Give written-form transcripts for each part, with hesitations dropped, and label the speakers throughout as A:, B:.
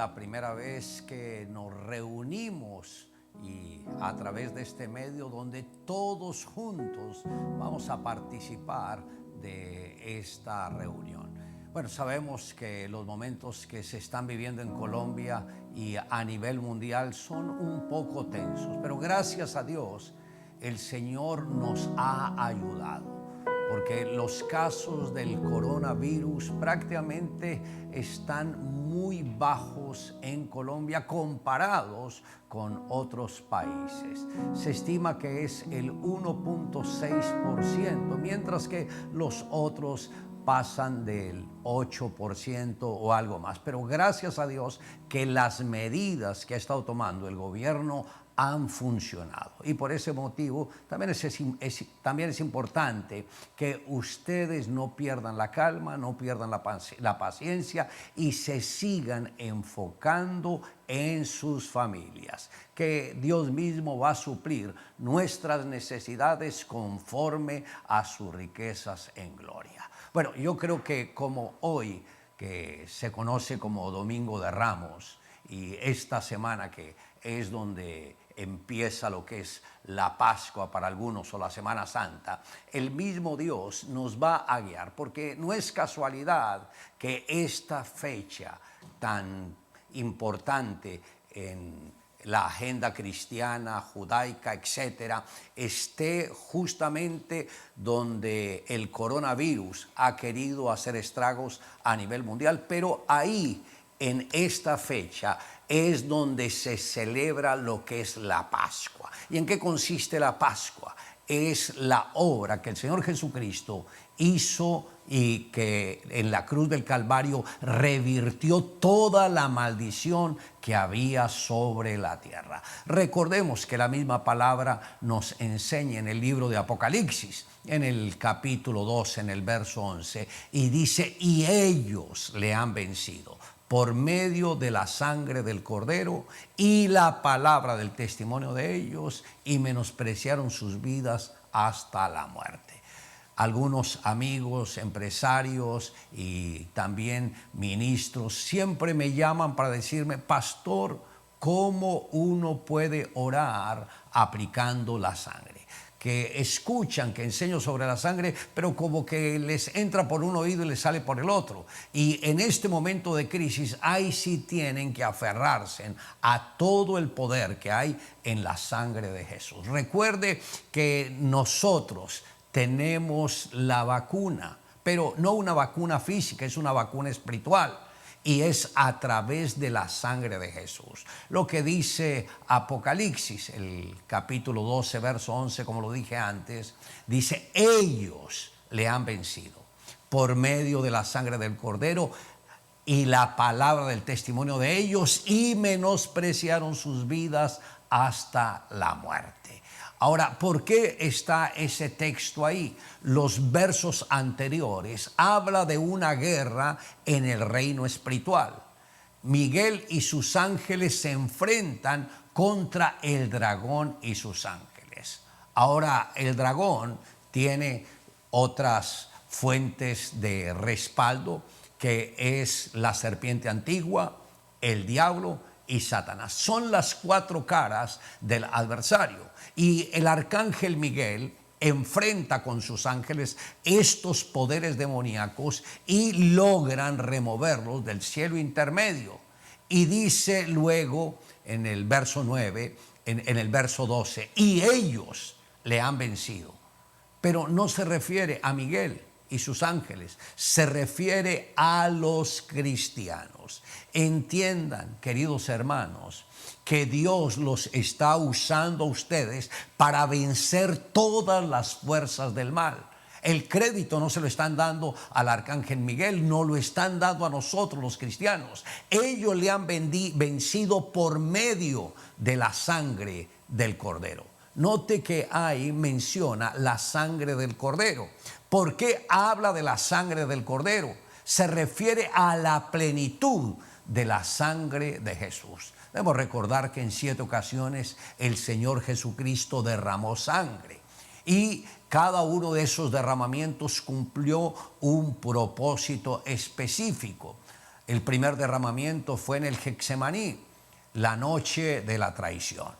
A: la primera vez que nos reunimos y a través de este medio donde todos juntos vamos a participar de esta reunión. Bueno, sabemos que los momentos que se están viviendo en Colombia y a nivel mundial son un poco tensos, pero gracias a Dios el Señor nos ha ayudado, porque los casos del coronavirus prácticamente están muy bajos en Colombia comparados con otros países. Se estima que es el 1.6%, mientras que los otros pasan del 8% o algo más. Pero gracias a Dios que las medidas que ha estado tomando el gobierno han funcionado, y por ese motivo también es importante que ustedes no pierdan la calma, no pierdan la paciencia y se sigan enfocando en sus familias, que Dios mismo va a suplir nuestras necesidades conforme a sus riquezas en gloria. Bueno, yo creo que como hoy, que se conoce como Domingo de Ramos, y esta semana que es donde empieza lo que es la Pascua para algunos o la Semana Santa, el mismo Dios nos va a guiar, porque no es casualidad que esta fecha tan importante en la agenda cristiana, judaica, etcétera, esté justamente donde el coronavirus ha querido hacer estragos a nivel mundial, pero ahí en esta fecha es donde se celebra lo que es la Pascua. ¿Y en qué consiste la Pascua? Es la obra que el Señor Jesucristo hizo y que en la cruz del Calvario revirtió toda la maldición que había sobre la tierra. Recordemos que la misma palabra nos enseña en el libro de Apocalipsis, en el capítulo 12, en el verso 11, y dice: y ellos le han vencido por medio de la sangre del Cordero y la palabra del testimonio de ellos, y menospreciaron sus vidas hasta la muerte. Algunos amigos, empresarios y también ministros siempre me llaman para decirme: pastor, ¿cómo uno puede orar aplicando la sangre? Que escuchan que enseño sobre la sangre, pero como que les entra por un oído y les sale por el otro. Y en este momento de crisis, ahí sí tienen que aferrarse a todo el poder que hay en la sangre de Jesús. Recuerde que nosotros tenemos la vacuna, pero no una vacuna física, es una vacuna espiritual. Y es a través de la sangre de Jesús. Lo que dice Apocalipsis, el capítulo 12, verso 11, como lo dije antes, dice: ellos le han vencido por medio de la sangre del Cordero y la palabra del testimonio de ellos, y menospreciaron sus vidas hasta la muerte. Ahora, ¿por qué está ese texto ahí? Los versos anteriores habla de una guerra en el reino espiritual. Miguel y sus ángeles se enfrentan contra el dragón y sus ángeles. Ahora, el dragón tiene otras fuentes de respaldo, que es la serpiente antigua, el diablo y Satanás. Son las cuatro caras del adversario. Y el arcángel Miguel enfrenta con sus ángeles estos poderes demoníacos y logran removerlos del cielo intermedio. Y dice luego en el verso 9, en el verso 12, y ellos le han vencido. Pero no se refiere a Miguel y sus ángeles, se refiere a los cristianos. Entiendan, queridos hermanos, que Dios los está usando a ustedes para vencer todas las fuerzas del mal. El crédito no se lo están dando al arcángel Miguel, no lo están dando a nosotros los cristianos. Ellos le han vencido por medio de la sangre del Cordero. Note que ahí menciona la sangre del Cordero. ¿Por qué habla de la sangre del Cordero? Se refiere a la plenitud de la sangre de Jesús. Debemos recordar que en 7 ocasiones el Señor Jesucristo derramó sangre, y cada uno de esos derramamientos cumplió un propósito específico. El primer derramamiento fue en el Getsemaní, la noche de la traición.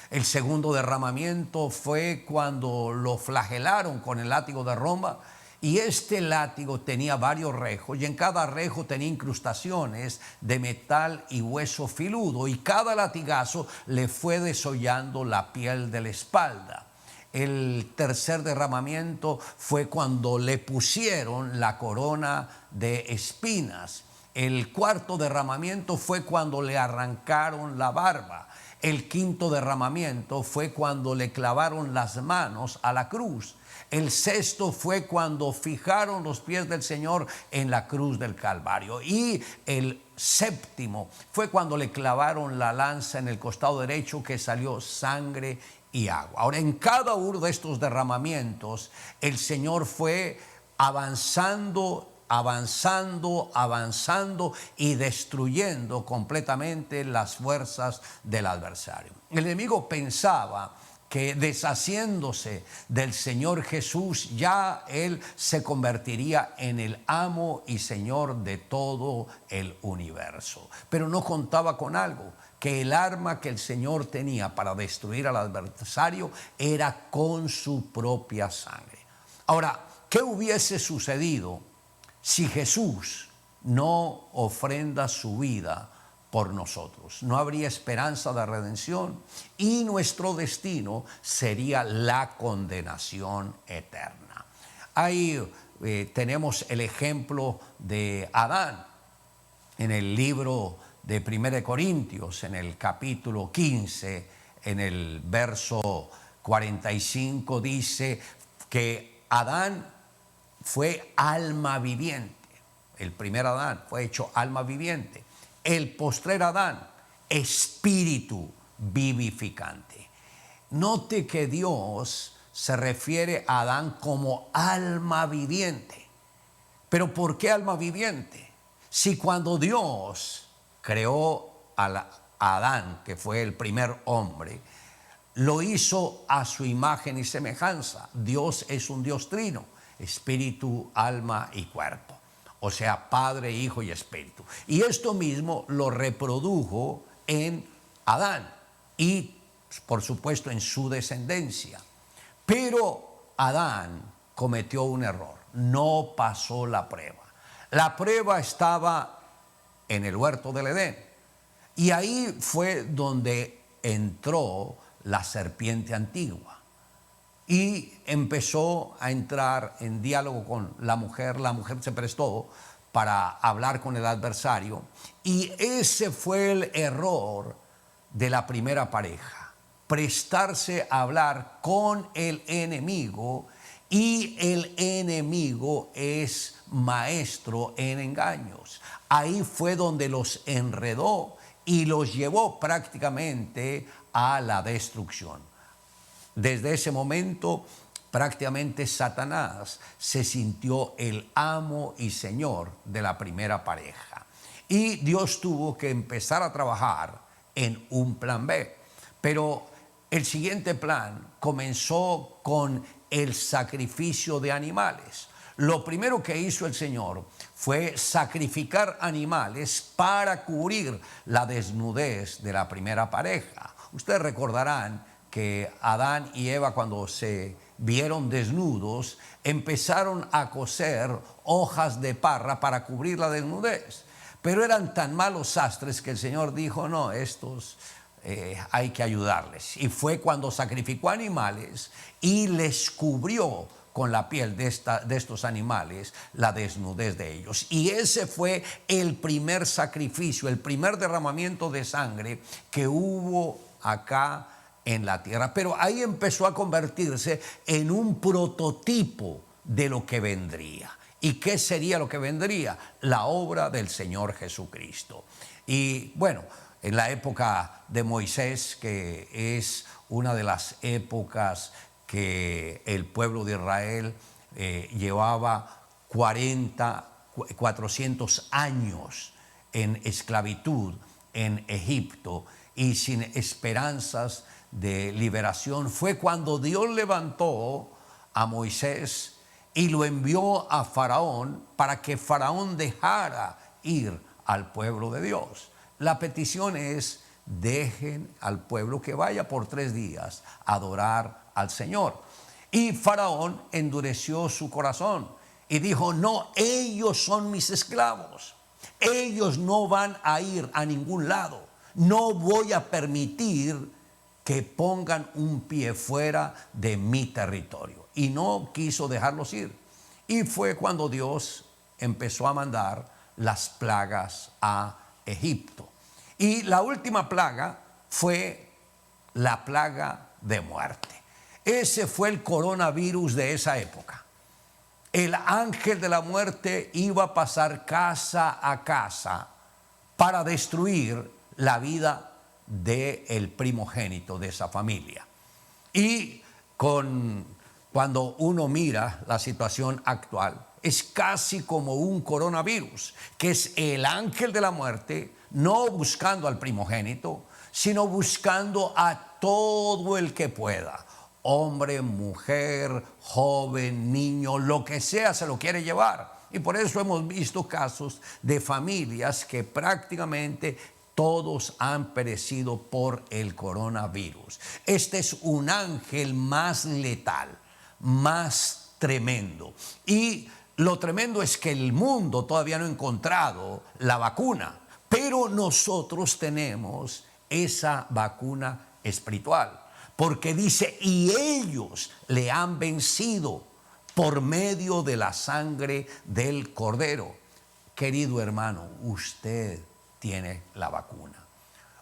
A: El segundo derramamiento fue cuando lo flagelaron con el látigo de Roma, y este látigo tenía varios rejos, y en cada rejo tenía incrustaciones de metal y hueso filudo, y cada latigazo le fue desollando la piel de la espalda. El tercer derramamiento fue cuando le pusieron la corona de espinas. El cuarto derramamiento fue cuando le arrancaron la barba. El quinto derramamiento fue cuando le clavaron las manos a la cruz. El sexto fue cuando fijaron los pies del Señor en la cruz del Calvario. Y el séptimo fue cuando le clavaron la lanza en el costado derecho, que salió sangre y agua. Ahora, en cada uno de estos derramamientos, el Señor fue avanzando y destruyendo completamente las fuerzas del adversario. El enemigo pensaba que deshaciéndose del Señor Jesús, ya Él se convertiría en el amo y Señor de todo el universo. Pero no contaba con algo, que el arma que el Señor tenía para destruir al adversario era con su propia sangre. Ahora, ¿qué hubiese sucedido si Jesús no ofrenda su vida por nosotros? No habría esperanza de redención y nuestro destino sería la condenación eterna. Ahí tenemos el ejemplo de Adán en el libro de 1 Corintios, en el capítulo 15, en el verso 45, dice que Adán fue alma viviente. El primer Adán fue hecho alma viviente. El postrer Adán, espíritu vivificante. Note que Dios se refiere a Adán como alma viviente. ¿Pero por qué alma viviente? Si cuando Dios creó a Adán, que fue el primer hombre, lo hizo a su imagen y semejanza. Dios es un Dios trino, espíritu, alma y cuerpo. O sea, Padre, Hijo y Espíritu. Y esto mismo lo reprodujo en Adán y, por supuesto, en su descendencia. Pero Adán cometió un error, no pasó la prueba. La prueba estaba en el huerto del Edén. Y ahí fue donde entró la serpiente antigua. Y empezó a entrar en diálogo con la mujer se prestó para hablar con el adversario, y ese fue el error de la primera pareja, prestarse a hablar con el enemigo, y el enemigo es maestro en engaños. Ahí fue donde los enredó y los llevó prácticamente a la destrucción. Desde ese momento, prácticamente Satanás se sintió el amo y señor de la primera pareja. Y Dios tuvo que empezar a trabajar en un plan B. Pero el siguiente plan comenzó con el sacrificio de animales. Lo primero que hizo el Señor fue sacrificar animales para cubrir la desnudez de la primera pareja. Ustedes recordarán que Adán y Eva, cuando se vieron desnudos, empezaron a coser hojas de parra para cubrir la desnudez. Pero eran tan malos sastres que el Señor dijo, no, estos hay que ayudarles. Y fue cuando sacrificó animales y les cubrió con la piel de estos animales la desnudez de ellos. Y ese fue el primer sacrificio, el primer derramamiento de sangre que hubo acá en la tierra. Pero ahí empezó a convertirse en un prototipo de lo que vendría. ¿Y qué sería lo que vendría? La obra del Señor Jesucristo. Y bueno, en la época de Moisés, que es una de las épocas que el pueblo de Israel llevaba 400 años en esclavitud en Egipto y sin esperanzas de liberación, fue cuando Dios levantó a Moisés y lo envió a Faraón para que Faraón dejara ir al pueblo de Dios. La petición es: dejen al pueblo que vaya por 3 días a adorar al Señor. Y Faraón endureció su corazón y dijo: no, ellos son mis esclavos, ellos no van a ir a ningún lado, no voy a permitir que pongan un pie fuera de mi territorio. Y no quiso dejarlos ir. Y fue cuando Dios empezó a mandar las plagas a Egipto. Y la última plaga fue la plaga de muerte. Ese fue el coronavirus de esa época. El ángel de la muerte iba a pasar casa a casa para destruir la vida del primogénito de esa familia. Y cuando uno mira la situación actual, es casi como un coronavirus, que es el ángel de la muerte no buscando al primogénito, sino buscando a todo el que pueda. Hombre, mujer, joven, niño, lo que sea, se lo quiere llevar. Y por eso hemos visto casos de familias que prácticamente todos han perecido por el coronavirus. Este es un ángel más letal, más tremendo. Y lo tremendo es que el mundo todavía no ha encontrado la vacuna, pero nosotros tenemos esa vacuna espiritual. Porque dice: y ellos le han vencido por medio de la sangre del Cordero. Querido hermano, usted tiene la vacuna.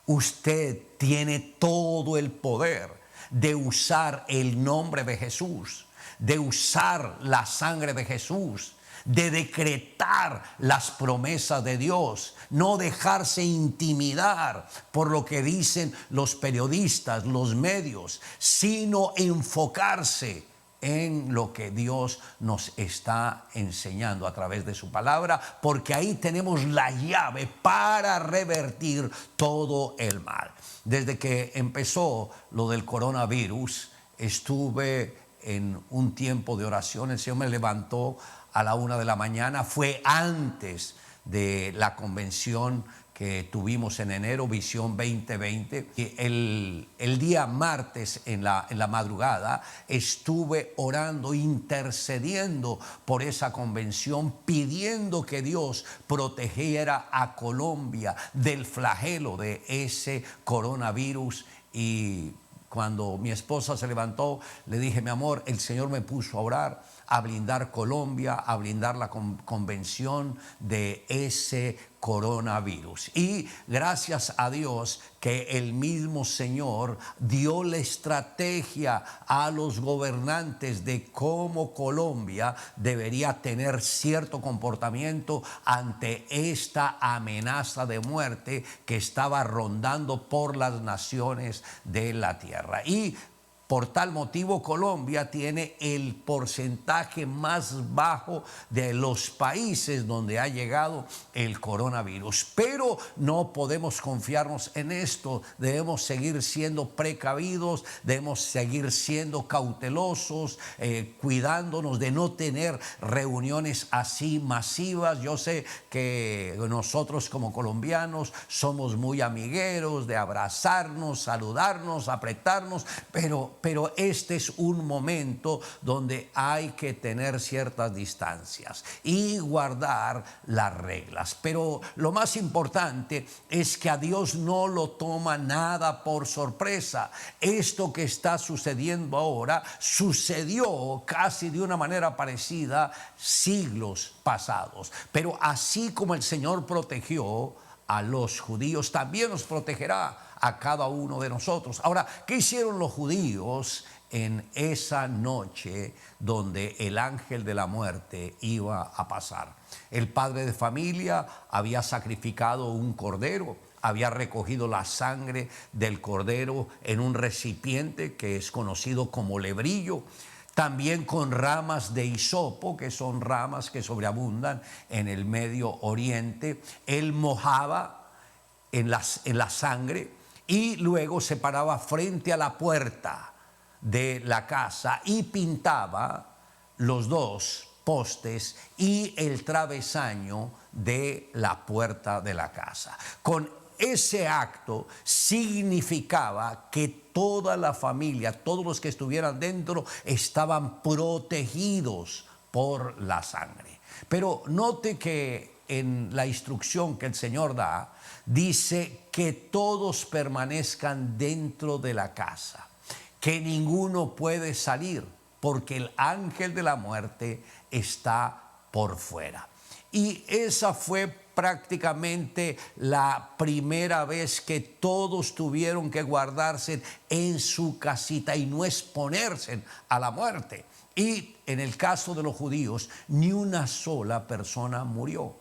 A: Usted tiene todo el poder de usar el nombre de Jesús, de usar la sangre de Jesús, de decretar las promesas de Dios, no dejarse intimidar por lo que dicen los periodistas, los medios, sino enfocarse en lo que Dios nos está enseñando a través de su palabra, porque ahí tenemos la llave para revertir todo el mal. Desde que empezó lo del coronavirus, estuve en un tiempo de oración. El Señor me levantó a la 1 de la mañana, fue antes de la convención que tuvimos en enero, Visión 2020. El día martes en la madrugada estuve orando, intercediendo por esa convención, pidiendo que Dios protegiera a Colombia del flagelo de ese coronavirus. Y cuando mi esposa se levantó, le dije: mi amor, el Señor me puso a orar, a blindar Colombia, a blindar la convención de ese coronavirus. Y gracias a Dios que el mismo Señor dio la estrategia a los gobernantes de cómo Colombia debería tener cierto comportamiento ante esta amenaza de muerte que estaba rondando por las naciones de la tierra. Y por tal motivo, Colombia tiene el porcentaje más bajo de los países donde ha llegado el coronavirus. Pero no podemos confiarnos en esto. Debemos seguir siendo precavidos, debemos seguir siendo cautelosos, cuidándonos de no tener reuniones así masivas. Yo sé que nosotros como colombianos somos muy amigueros de abrazarnos, saludarnos, apretarnos, pero este es un momento donde hay que tener ciertas distancias y guardar las reglas. Pero lo más importante es que a Dios no lo toma nada por sorpresa. Esto que está sucediendo ahora sucedió casi de una manera parecida siglos pasados. Pero así como el Señor protegió a los judíos, también nos protegerá a cada uno de nosotros. Ahora, ¿qué hicieron los judíos en esa noche donde el ángel de la muerte iba a pasar? El padre de familia había sacrificado un cordero, había recogido la sangre del cordero en un recipiente que es conocido como lebrillo, también con ramas de hisopo, que son ramas que sobreabundan en el Medio Oriente. Él mojaba en la sangre y luego se paraba frente a la puerta de la casa y pintaba los dos postes y el travesaño de la puerta de la casa. Con ese acto significaba que toda la familia, todos los que estuvieran dentro, estaban protegidos por la sangre. Pero note que en la instrucción que el Señor da, dice que todos permanezcan dentro de la casa, que ninguno puede salir, porque el ángel de la muerte está por fuera. Y esa fue prácticamente la primera vez que todos tuvieron que guardarse en su casita y no exponerse a la muerte. Y en el caso de los judíos, ni una sola persona murió.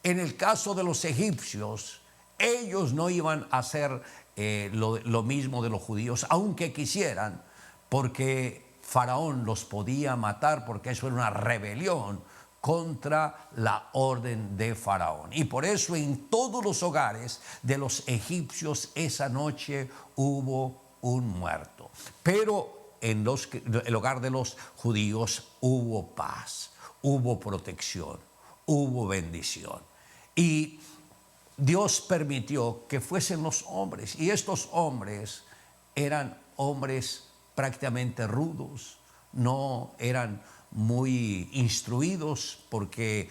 A: En el caso de los egipcios, ellos no iban a hacer lo mismo de los judíos, aunque quisieran, porque Faraón los podía matar, porque eso era una rebelión contra la orden de Faraón. Y por eso en todos los hogares de los egipcios esa noche hubo un muerto. Pero en el hogar de los judíos hubo paz, hubo protección, hubo bendición. Y Dios permitió que fuesen los hombres, y estos hombres eran hombres prácticamente rudos, no eran muy instruidos, porque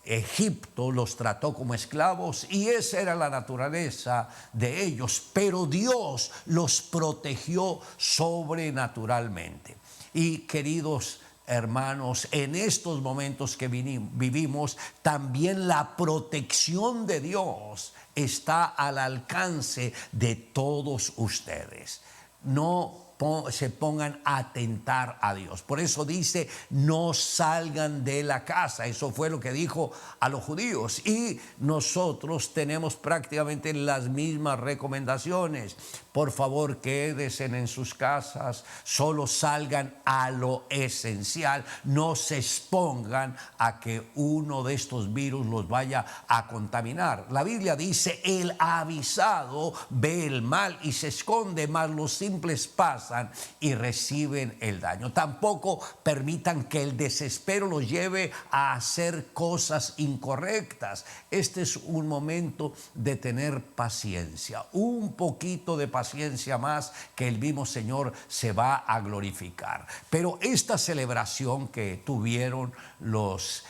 A: Egipto los trató como esclavos y esa era la naturaleza de ellos, pero Dios los protegió sobrenaturalmente. Y queridos hermanos, en estos momentos que vivimos, también la protección de Dios está al alcance de todos ustedes. No se pongan a tentar a Dios. Por eso dice, no salgan de la casa. Eso fue lo que dijo a los judíos. Y nosotros tenemos prácticamente las mismas recomendaciones. Por favor, quédense en sus casas, solo salgan a lo esencial, no se expongan a que uno de estos virus los vaya a contaminar. La Biblia dice, el avisado ve el mal y se esconde, mas los simples pasan y reciben el daño. Tampoco permitan que el desespero los lleve a hacer cosas incorrectas. Este es un momento de tener paciencia, un poquito de paciencia más, que el mismo Señor se va a glorificar. Pero esta celebración que tuvieron los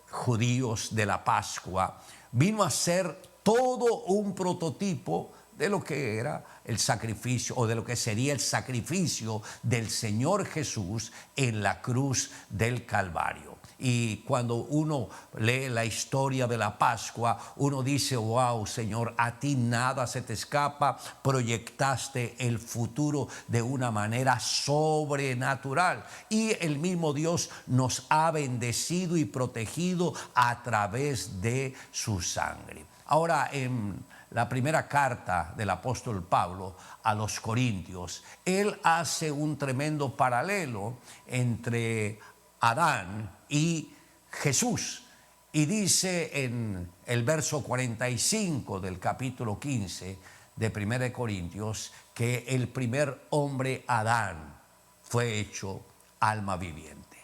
A: judíos de la Pascua vino a ser todo un prototipo de lo que era el sacrificio, o de lo que sería el sacrificio del Señor Jesús en la cruz del Calvario. Y cuando uno lee la historia de la Pascua, uno dice, wow, Señor, a ti nada se te escapa, proyectaste el futuro de una manera sobrenatural. Y el mismo Dios nos ha bendecido y protegido a través de su sangre. Ahora, en la primera carta del apóstol Pablo a los Corintios, él hace un tremendo paralelo entre Adán y Jesús. Y dice en el verso 45 del capítulo 15 de 1 Corintios que el primer hombre, Adán, fue hecho alma viviente.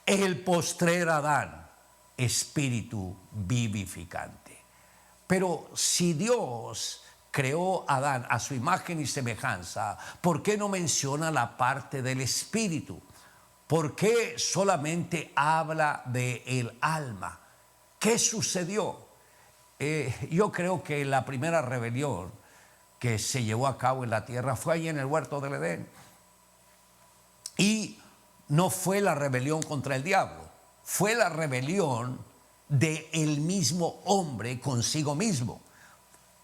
A: El postrer Adán, espíritu vivificante. Pero si Dios creó a Adán a su imagen y semejanza, ¿por qué no menciona la parte del espíritu? ¿Por qué solamente habla del alma? ¿Qué sucedió? Yo creo que la primera rebelión que se llevó a cabo en la tierra fue allí en el huerto del Edén. Y no fue la rebelión contra el diablo, fue la rebelión del mismo hombre consigo mismo.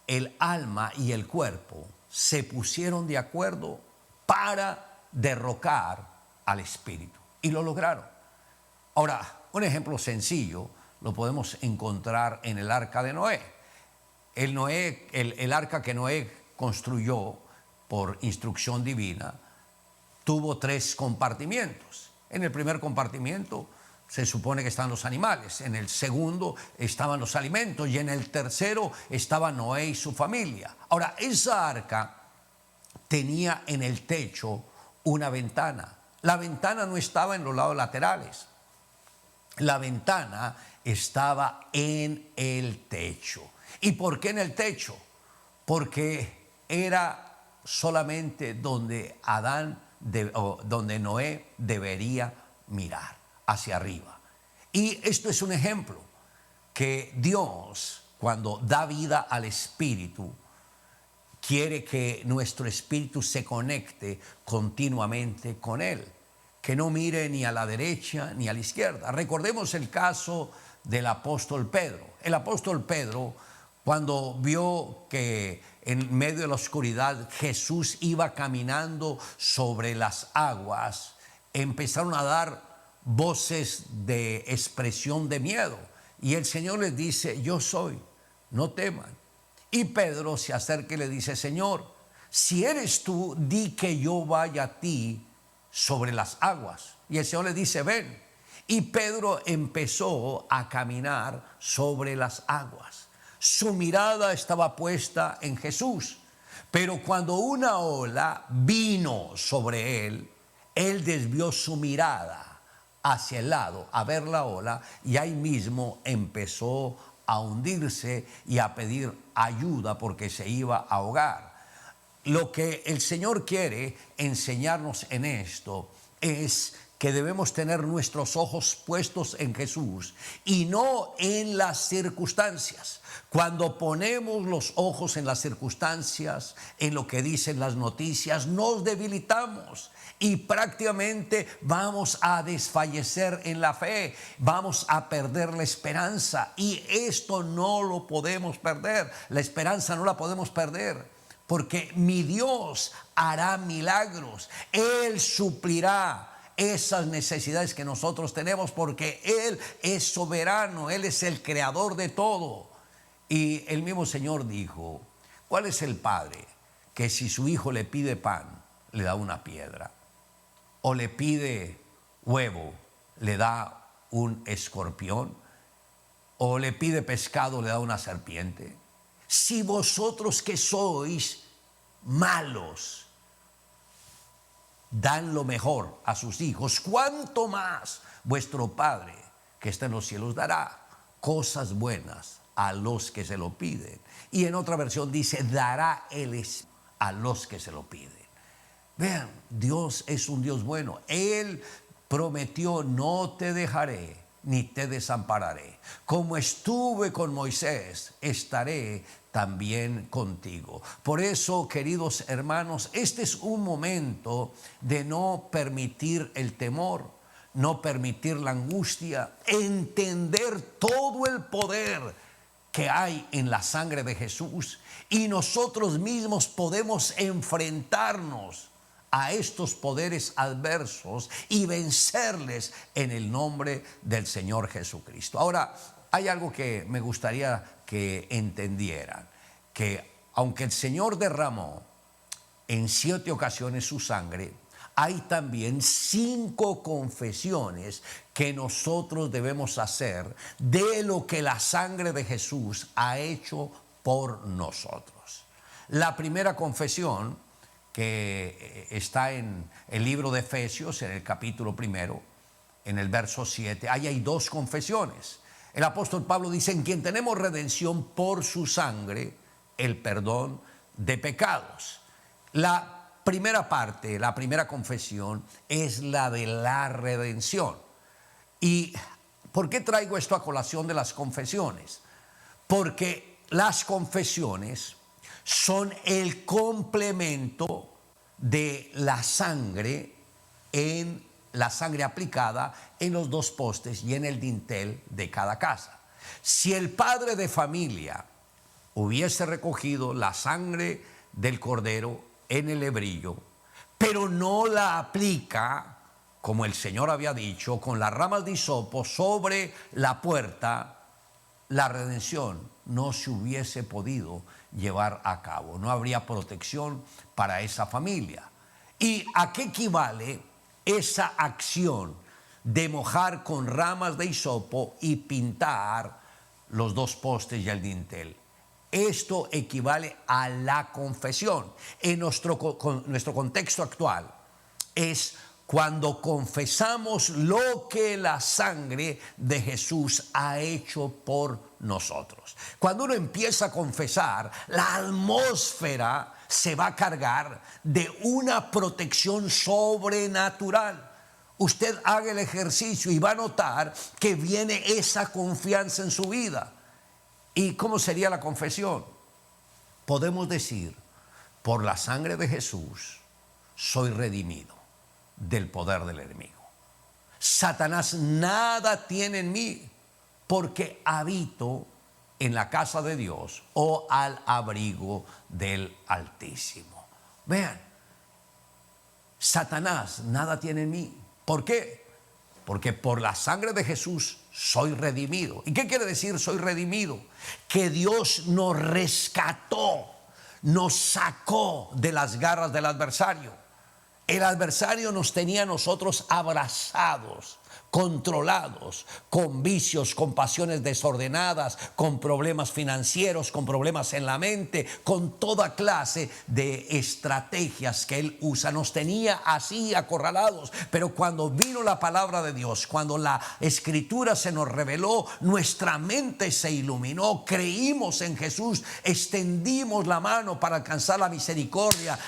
A: El alma y el cuerpo se pusieron de acuerdo para derrocar al espíritu y lo lograron. Ahora, un ejemplo sencillo lo podemos encontrar en el arca de Noé. El arca que Noé construyó por instrucción divina tuvo 3 compartimientos. En el primer compartimiento se supone que están los animales, en el segundo estaban los alimentos y en el tercero estaba Noé y su familia. Ahora, esa arca tenía en el techo una ventana. La ventana no estaba en los lados laterales, La ventana estaba en el techo. ¿Y por qué en el techo? Porque era solamente donde donde Noé debería mirar hacia arriba. Y esto es un ejemplo que Dios, cuando da vida al espíritu, quiere que nuestro espíritu se conecte continuamente con Él, que no mire ni a la derecha ni a la izquierda. Recordemos el caso del apóstol Pedro. El apóstol Pedro, cuando vio que en medio de la oscuridad Jesús iba caminando sobre las aguas, empezaron a dar voces de expresión de miedo. Y el Señor les dice: yo soy, no teman. Y Pedro se acerca y le dice: Señor, si eres tú, di que yo vaya a ti sobre las aguas. Y el Señor le dice: ven. Y Pedro empezó a caminar sobre las aguas. Su mirada estaba puesta en Jesús. Pero cuando una ola vino sobre él, él desvió su mirada hacia el lado a ver la ola, y ahí mismo empezó a hundirse y a pedir ayuda porque se iba a ahogar. Lo que el Señor quiere enseñarnos en esto es que debemos tener nuestros ojos puestos en Jesús y no en las circunstancias. Cuando ponemos los ojos en las circunstancias, en lo que dicen las noticias, nos debilitamos y prácticamente vamos a desfallecer en la fe, vamos a perder la esperanza, y esto no lo podemos perder. La esperanza no la podemos perder, porque mi Dios hará milagros. Él suplirá esas necesidades que nosotros tenemos, porque Él es soberano, Él es el creador de todo. Y el mismo Señor dijo: ¿cuál es el padre que si su hijo le pide pan, le da una piedra? ¿O le pide huevo, le da un escorpión? ¿O le pide pescado, le da una serpiente? Si vosotros, que sois malos, dan lo mejor a sus hijos, ¿cuánto más vuestro Padre que está en los cielos dará cosas buenas a los que se lo piden? Y en otra versión dice: dará a los que se lo piden. Vean, Dios es un Dios bueno. Él prometió: no te dejaré ni te desampararé. Como estuve con Moisés, estaré también contigo. Por eso, queridos hermanos, este es un momento de no permitir el temor, no permitir la angustia, entender todo el poder que hay en la sangre de Jesús, y nosotros mismos podemos enfrentarnos a estos poderes adversos y vencerles en el nombre del Señor Jesucristo. Ahora, hay algo que me gustaría que entendieran: que aunque el Señor derramó en 7 ocasiones su sangre, hay también 5 confesiones que nosotros debemos hacer de lo que la sangre de Jesús ha hecho por nosotros. La primera confesión, que está en el libro de Efesios, en el capítulo 1, en el verso 7, ahí hay 2 confesiones. El apóstol Pablo dice: en quien tenemos redención por su sangre, el perdón de pecados. La primera parte, la primera confesión, es la de la redención. ¿Y por qué traigo esto a colación de las confesiones? Porque las confesiones son el complemento de la sangre, en la sangre aplicada en los 2 postes y en el dintel de cada casa. Si el padre de familia hubiese recogido la sangre del cordero en el hebrillo, pero no la aplica, como el Señor había dicho, con las ramas de hisopo sobre la puerta, la redención no se hubiese podido llevar a cabo. No habría protección para esa familia. ¿Y a qué equivale esa acción de mojar con ramas de hisopo y pintar los 2 postes y el dintel? Esto equivale a la confesión. En nuestro contexto actual es cuando confesamos lo que la sangre de Jesús ha hecho por nosotros. Cuando uno empieza a confesar, la atmósfera se va a cargar de una protección sobrenatural. Usted haga el ejercicio y va a notar que viene esa confianza en su vida. ¿Y cómo sería la confesión? Podemos decir, por la sangre de Jesús, soy redimido del poder del enemigo. Satanás nada tiene en mí, porque habito en la casa de Dios o al abrigo del Altísimo. Vean, Satanás nada tiene en mí. ¿Por qué? Porque por la sangre de Jesús soy redimido. ¿Y qué quiere decir soy redimido? Que Dios nos rescató, nos sacó de las garras del adversario. El adversario nos tenía a nosotros abrazados, controlados, con vicios, con pasiones desordenadas, con problemas financieros, con problemas en la mente, con toda clase de estrategias que él usa. Nos tenía así acorralados, pero cuando vino la palabra de Dios, cuando la escritura se nos reveló, nuestra mente se iluminó, creímos en Jesús, extendimos la mano para alcanzar la misericordia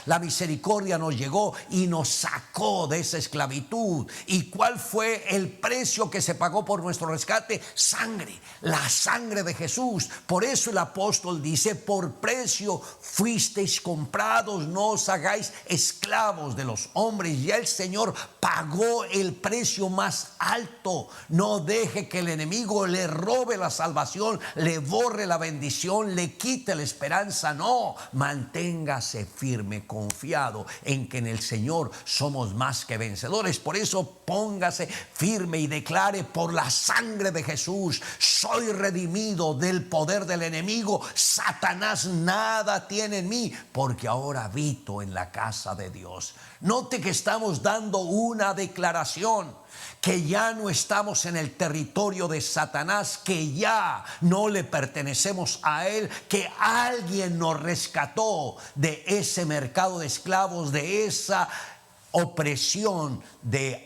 A: nos llegó y nos sacó de esa esclavitud. ¿Y cuál fue el precio que se pagó por nuestro rescate? Sangre, la sangre de Jesús. Por eso el apóstol dice, por precio fuisteis comprados, no os hagáis esclavos de los hombres. Ya el Señor pagó el precio más alto. No deje que el enemigo le robe la salvación, le borre la bendición, le quite la esperanza. No, manténgase firme, confiado en que en el Señor somos más que vencedores. Por eso póngase firme y declare, por la sangre de Jesús soy redimido del poder del enemigo. Satanás nada tiene en mí, porque ahora habito en la casa de Dios. Note que estamos dando una declaración, que ya no estamos en el territorio de Satanás, que ya no le pertenecemos a él, que alguien nos rescató de ese mercado de esclavos, de esa opresión de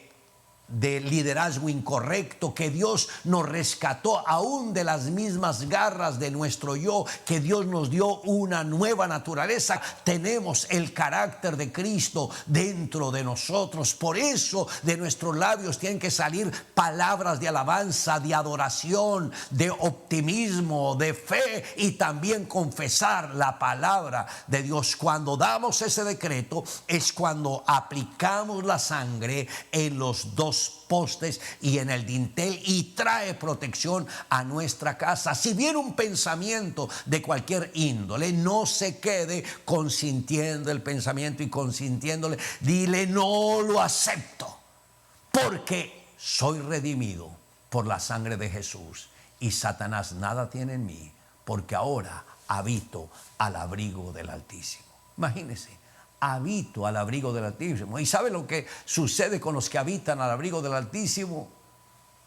A: liderazgo incorrecto, que Dios nos rescató aún de las mismas garras de nuestro yo, que Dios nos dio una nueva naturaleza. Tenemos el carácter de Cristo dentro de nosotros. Por eso de nuestros labios tienen que salir palabras de alabanza, de adoración, de optimismo, de fe, y también confesar la palabra de Dios. Cuando damos ese decreto es cuando aplicamos la sangre en los dos postes y en el dintel, y trae protección a nuestra casa. Si viene un pensamiento de cualquier índole, no se quede consintiendo el pensamiento y consintiéndole. Dile, no lo acepto, porque soy redimido por la sangre de Jesús, y Satanás nada tiene en mí, porque ahora habito al abrigo del Altísimo. Imagínense, habito al abrigo del Altísimo. ¿Y sabe lo que sucede con los que habitan al abrigo del Altísimo?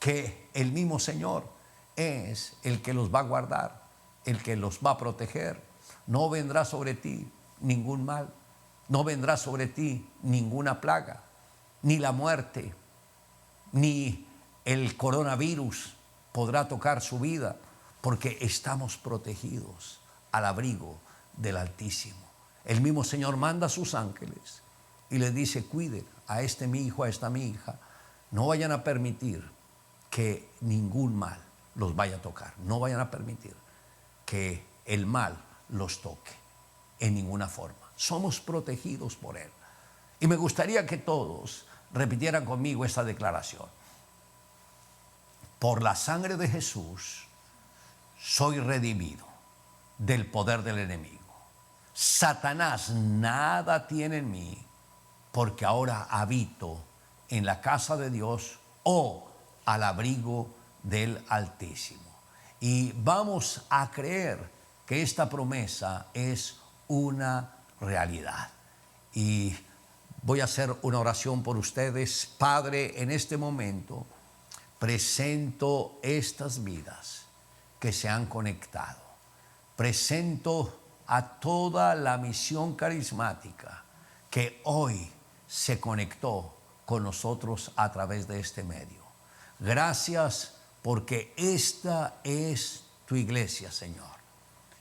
A: Que el mismo Señor es el que los va a guardar, el que los va a proteger. No vendrá sobre ti ningún mal, no vendrá sobre ti ninguna plaga, ni la muerte, ni el coronavirus podrá tocar su vida, porque estamos protegidos al abrigo del Altísimo. El mismo Señor manda a sus ángeles y les dice, cuiden a este mi hijo, a esta mi hija. No vayan a permitir que ningún mal los vaya a tocar. No vayan a permitir que el mal los toque en ninguna forma. Somos protegidos por Él. Y me gustaría que todos repitieran conmigo esta declaración. Por la sangre de Jesús soy redimido del poder del enemigo. Satanás nada tiene en mí, porque ahora habito en la casa de Dios o al abrigo del Altísimo. Y vamos a creer que esta promesa es una realidad. Y voy a hacer una oración por ustedes. Padre, en este momento presento estas vidas que se han conectado. Presento a toda la misión carismática que hoy se conectó con nosotros a través de este medio. Gracias porque esta es tu iglesia, Señor.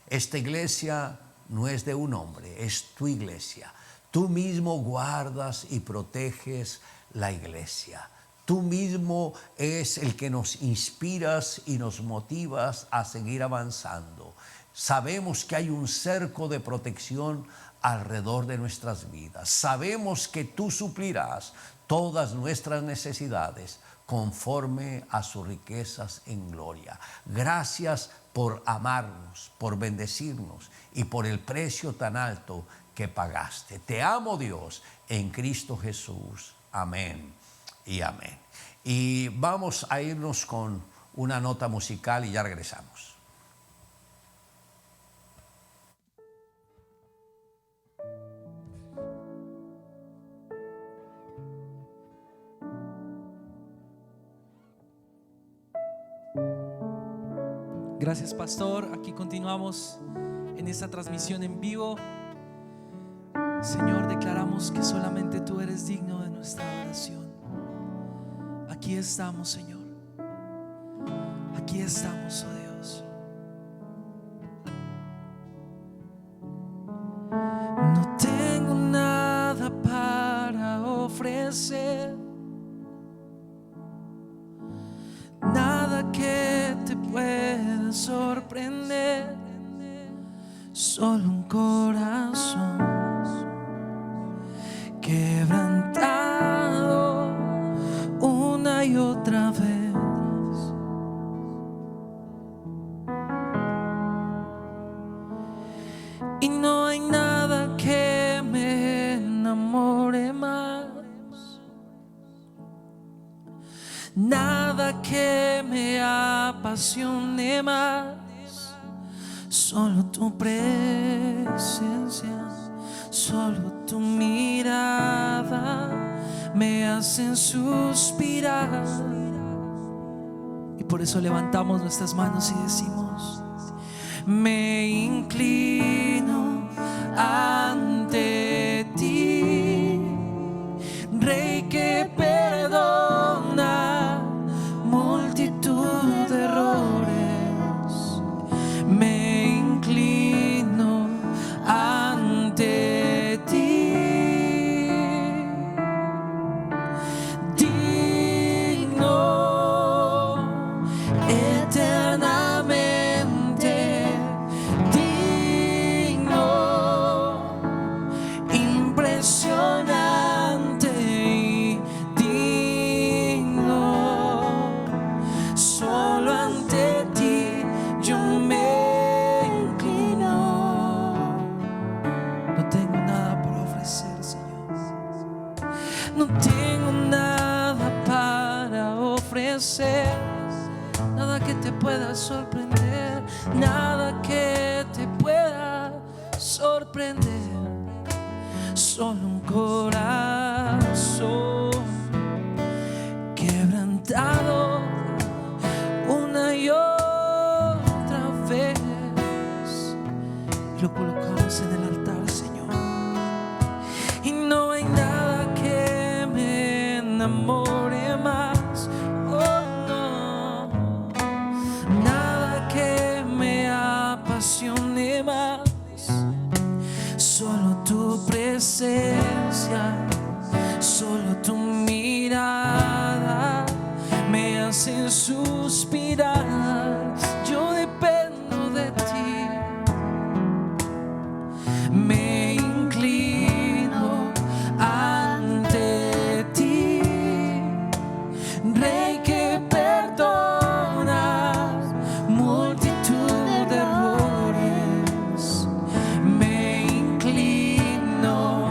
A: Esta iglesia no es de un hombre, es tu iglesia. Tú mismo guardas y proteges la iglesia. Tú mismo es el que nos inspiras y nos motivas a seguir avanzando. Sabemos que hay un cerco de protección alrededor de nuestras vidas. Sabemos que tú suplirás todas nuestras necesidades conforme a sus riquezas en gloria. Gracias por amarnos, por bendecirnos y por el precio tan alto que pagaste. Te amo, Dios, en Cristo Jesús. Amén y amén. Y vamos a irnos con una nota musical y ya regresamos.
B: Gracias, pastor. Aquí continuamos en esta transmisión en vivo. Señor, declaramos que solamente tú eres digno de nuestra oración. Aquí estamos, Señor. Aquí estamos, oh Dios. No tengo nada para ofrecer, nada que te pueda sorprender, solo un corazón quebrantado una y otra vez. Y no hay nada que me enamore más, nada que me apasione más, solo tu presencia, solo tu mirada me hacen suspirar. Y por eso levantamos nuestras manos y decimos: me inclino ante ti, Rey que perdona multitud de errores. Me inclino ante ti, digno eternamente, digno, impresionante y digno. Solo ante ti yo me inclino. No tengo nada para ofrecer, Señor. No tengo nada para ofrecer, nada que te pueda sorprender, nada que te pueda sorprender, solo un corazón quebrantado una y otra vez. Lo colocamos en el altar, Señor. Y no hay nada que me enamore más, oh no, nada que me apasione más, solo tu presencia, solo tu mirada me hacen suspirar. Yo dependo de ti, me inclino ante ti, Rey que perdona multitud de errores. Me inclino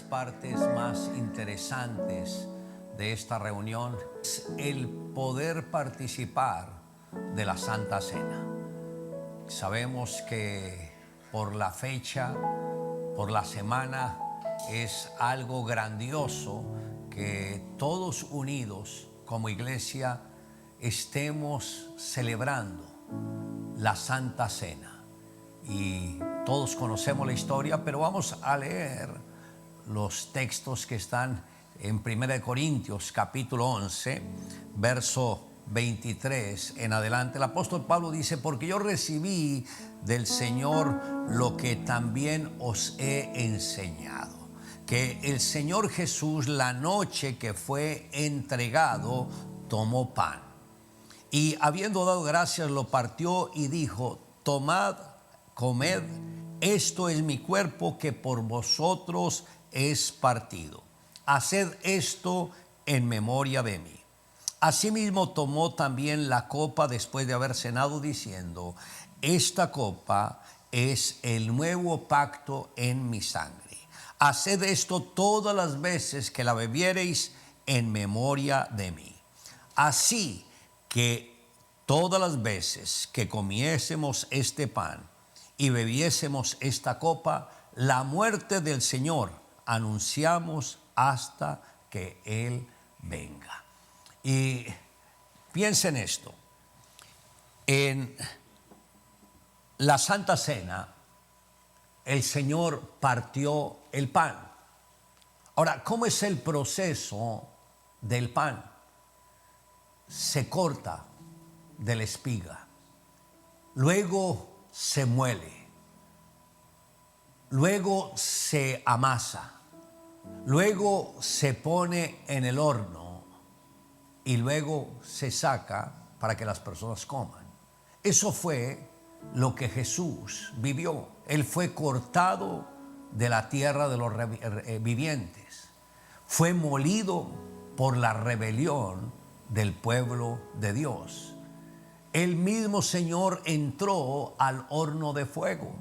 A: partes más interesantes de esta reunión es el poder participar de la Santa Cena. Sabemos que por la fecha, por la semana, es algo grandioso que todos unidos como iglesia estemos celebrando la Santa Cena. Y todos conocemos la historia, pero vamos a leer los textos que están en 1 Corintios capítulo 11, verso 23 en adelante. El apóstol Pablo dice: porque yo recibí del Señor lo que también os he enseñado, que el Señor Jesús, la noche que fue entregado, tomó pan, y habiendo dado gracias, lo partió y dijo: tomad, comed, esto es mi cuerpo que por vosotros es partido. Haced esto en memoria de mí. Asimismo tomó también la copa después de haber cenado, diciendo: esta copa es el nuevo pacto en mi sangre. Haced esto todas las veces que la bebiereis en memoria de mí. Así que todas las veces que comiésemos este pan y bebiésemos esta copa, la muerte del Señor anunciamos hasta que Él venga. Y piensen esto: en la Santa Cena el Señor partió el pan. Ahora, ¿cómo es el proceso del pan? Se corta de la espiga, luego se muele, luego se amasa, luego se pone en el horno y luego se saca para que las personas coman. Eso fue lo que Jesús vivió. Él fue cortado de la tierra de los vivientes. Fue molido por la rebelión del pueblo de Dios. El mismo Señor entró al horno de fuego,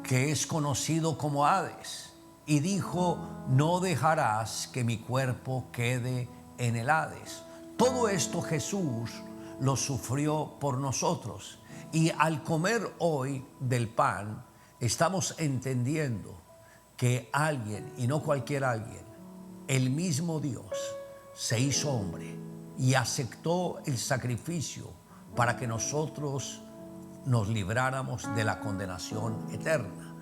A: que es conocido como Hades, y dijo: no dejarás que mi cuerpo quede en el Hades. Todo esto Jesús lo sufrió por nosotros. Y al comer hoy del pan, estamos entendiendo que alguien, y no cualquier alguien, el mismo Dios, se hizo hombre y aceptó el sacrificio para que nosotros nos libráramos de la condenación eterna.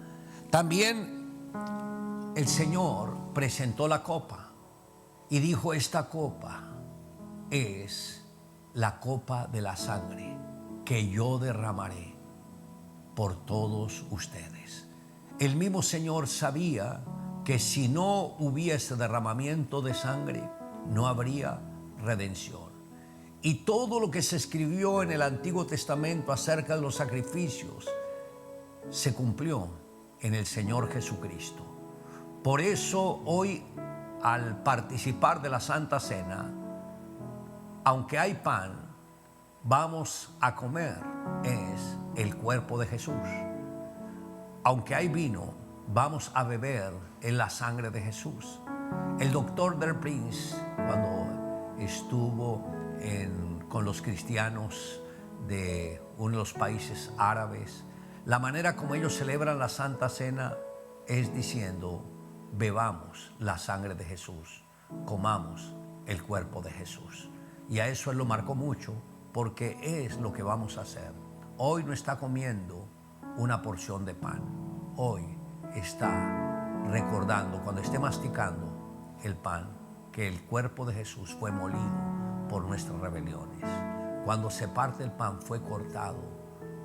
A: También el Señor presentó la copa y dijo: esta copa es la copa de la sangre que yo derramaré por todos ustedes. El mismo Señor sabía que si no hubiese derramamiento de sangre, no habría redención. Y todo lo que se escribió en el Antiguo Testamento acerca de los sacrificios se cumplió en el Señor Jesucristo. Por eso hoy, al participar de la Santa Cena, aunque hay pan, vamos a comer es el cuerpo de Jesús. Aunque hay vino, vamos a beber en la sangre de Jesús. El doctor Del Prince, cuando estuvo con los cristianos de uno de los países árabes, la manera como ellos celebran la Santa Cena es diciendo: bebamos la sangre de Jesús, comamos el cuerpo de Jesús. Y a eso él lo marcó mucho, porque es lo que vamos a hacer. Hoy no está comiendo una porción de pan, hoy está recordando, cuando esté masticando el pan, que el cuerpo de Jesús fue molido por nuestras rebeliones. Cuando se parte el pan, fue cortado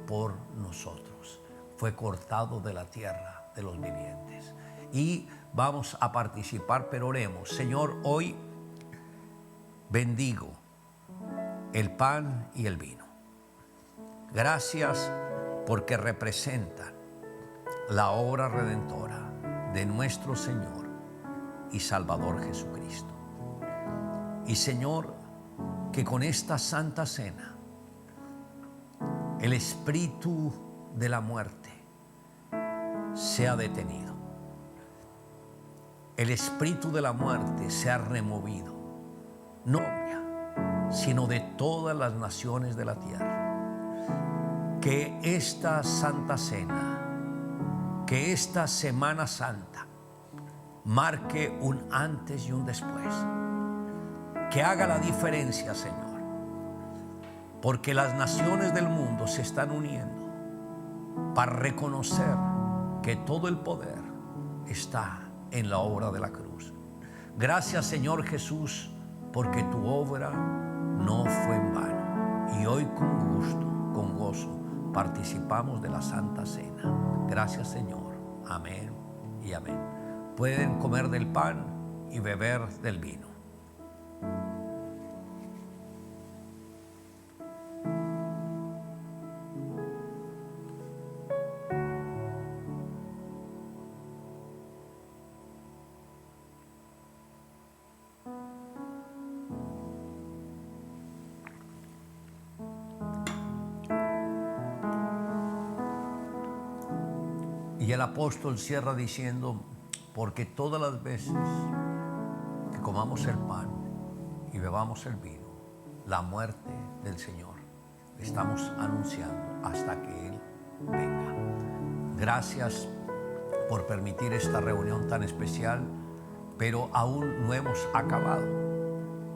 A: por nosotros, fue cortado de la tierra de los vivientes. Y vamos a participar, pero oremos. Señor, hoy bendigo el pan y el vino. Gracias porque representan la obra redentora de nuestro Señor y Salvador Jesucristo. Y Señor, que con esta Santa Cena el espíritu de la muerte sea detenido. el espíritu de la muerte sea removido, no sino de todas las naciones de la tierra. Que esta Santa Cena, que esta Semana Santa marque un antes y un después, que haga la diferencia, Señor, porque las naciones del mundo se están uniendo para reconocer que todo el poder está en la obra de la cruz. Gracias, Señor Jesús, porque tu obra no fue en vano. Y hoy con gusto, con gozo, participamos de la Santa Cena. Gracias, Señor. Amén y amén. Pueden comer del pan y beber del vino. Y el apóstol cierra diciendo: porque todas las veces que comamos el pan y bebamos el vino, la muerte del Señor estamos anunciando hasta que Él venga. Gracias por permitir esta reunión tan especial, pero aún no hemos acabado.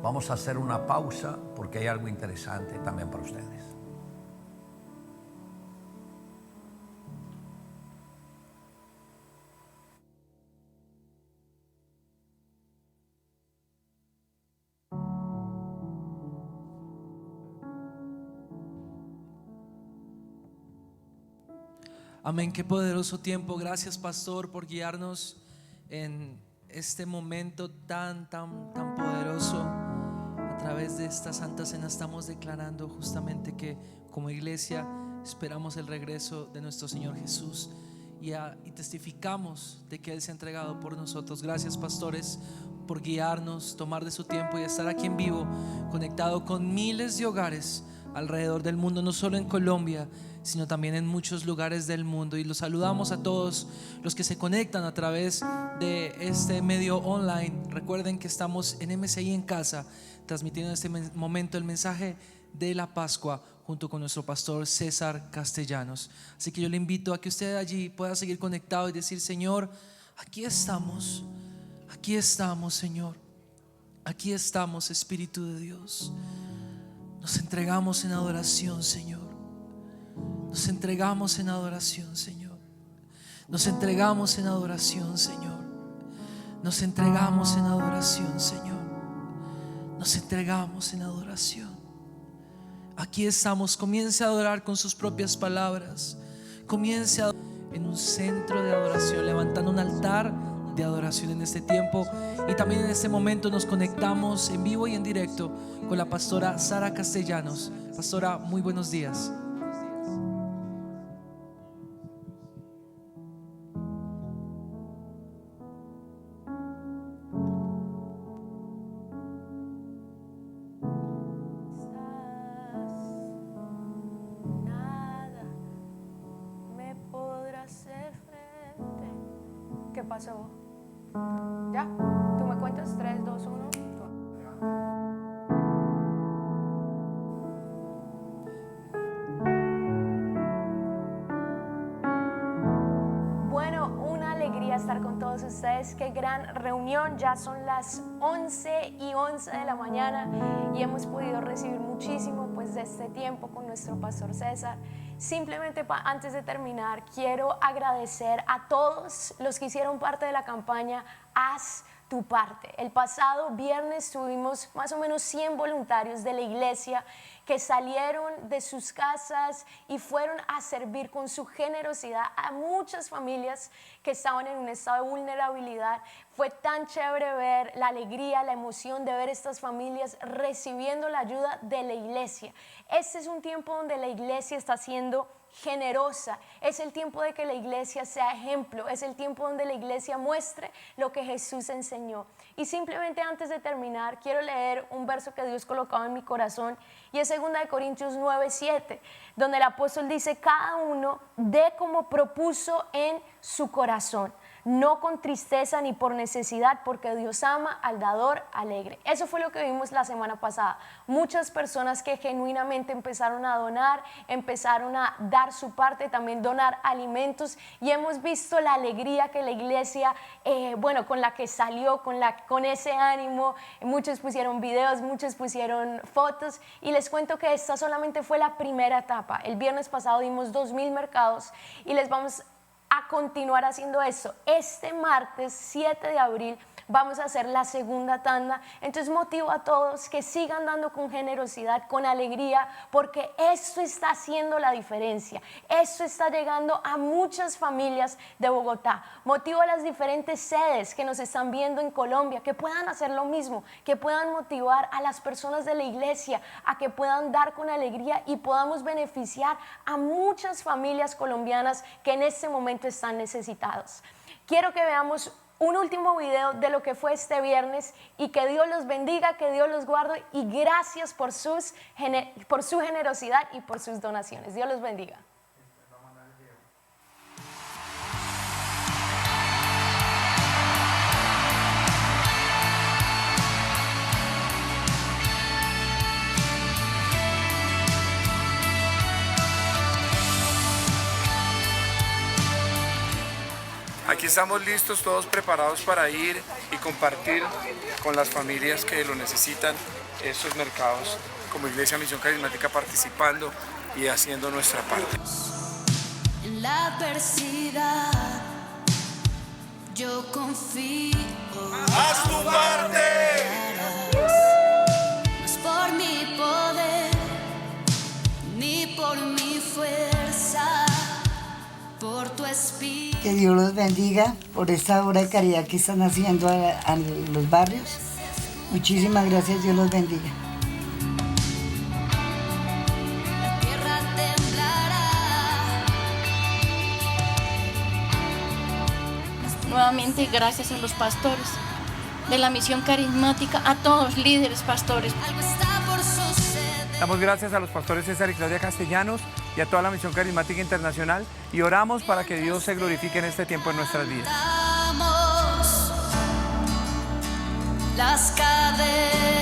A: Vamos a hacer una pausa porque hay algo interesante también para ustedes.
B: Amén, qué poderoso tiempo. Gracias, pastor, por guiarnos en este momento tan poderoso. A través de esta Santa Cena estamos declarando justamente que como iglesia esperamos el regreso de nuestro Señor Jesús y testificamos de que Él se ha entregado por nosotros. Gracias, pastores, por guiarnos, tomar de su tiempo y estar aquí en vivo, conectado con miles de hogares alrededor del mundo, no solo en Colombia, sino también en muchos lugares del mundo. Y los saludamos a todos los que se conectan a través de este medio online. Recuerden que estamos en MCI en casa, transmitiendo en este momento el mensaje de la Pascua junto con nuestro pastor César Castellanos. Así que yo le invito a que usted allí pueda seguir conectado y decir: Señor, aquí estamos, Señor, aquí estamos, Espíritu de Dios. Nos entregamos en adoración, Señor. Nos entregamos en adoración, Señor. Nos entregamos en adoración, Señor. Nos entregamos en adoración, Señor. Nos entregamos en adoración. Aquí estamos. Comience a adorar con sus propias palabras. Comience a adorar en un centro de adoración, levantando un altar de adoración en este tiempo. Y también en este momento nos conectamos en vivo y en directo con la pastora Sara Castellanos. Pastora, muy buenos días.
C: Nada me podrá hacer frente. ¿Qué pasó? ¿Ya? ¿Tú me cuentas? 3, 2, 1. Bueno, una alegría estar con todos ustedes. Qué gran reunión. Ya son las 11:11 de la mañana y hemos podido recibir muchísimo pues de este tiempo con nuestro pastor César. Simplemente antes de terminar, quiero agradecer a todos los que hicieron parte de la campaña Haz tu parte. El pasado viernes tuvimos más o menos 100 voluntarios de la iglesia que salieron de sus casas y fueron a servir con su generosidad a muchas familias que estaban en un estado de vulnerabilidad. Fue tan chévere ver la alegría, la emoción de ver estas familias recibiendo la ayuda de la iglesia. Este es un tiempo donde la iglesia está siendo generosa. Es el tiempo de que la iglesia sea ejemplo. Es el tiempo donde la iglesia muestre lo que Jesús enseñó. Y simplemente antes de terminar, quiero leer un verso que Dios colocaba en mi corazón, y es 2 Corintios 9:7, donde el apóstol dice: cada uno dé como propuso en su corazón, no con tristeza ni por necesidad, porque Dios ama al dador alegre. Eso fue lo que vimos la semana pasada. Muchas personas que genuinamente empezaron a donar, empezaron a dar su parte, también donar alimentos, y hemos visto la alegría que la iglesia, con la que salió, con ese ánimo. Muchos pusieron videos, muchos pusieron fotos, y les cuento que esta solamente fue la primera etapa. El viernes pasado dimos 2000 mercados y les vamos a continuar haciendo eso. Este martes 7 de abril vamos a hacer la segunda tanda. Entonces motivo a todos que sigan dando con generosidad, con alegría, porque esto está haciendo la diferencia. Esto está llegando a muchas familias de Bogotá. Motivo a las diferentes sedes que nos están viendo en Colombia, que puedan hacer lo mismo, que puedan motivar a las personas de la iglesia a que puedan dar con alegría y podamos beneficiar a muchas familias colombianas que en este momento están necesitados. Quiero que veamos un último video de lo que fue este viernes, y que Dios los bendiga, que Dios los guarde, y gracias por su generosidad y por sus donaciones. Dios los bendiga.
D: Aquí estamos listos, todos preparados para ir y compartir con las familias que lo necesitan estos mercados, como Iglesia Misión Carismática, participando y haciendo nuestra parte.
E: En la adversidad yo confío.
D: ¡Haz tu parte!
E: No es por mi poder ni por mi fuerza, por tu espíritu.
F: Que Dios los bendiga por esta obra de caridad que están haciendo a los barrios. Muchísimas gracias, Dios los bendiga.
E: La tierra temblará.
G: Nuevamente gracias a los pastores de la Misión Carismática, a todos los líderes pastores.
E: Algo está por suceder.
D: Damos gracias a los pastores César y Claudia Castellanos y a toda la Misión Carismática Internacional, y oramos para que Dios se glorifique en este tiempo en nuestras vidas.
E: Las cadenas.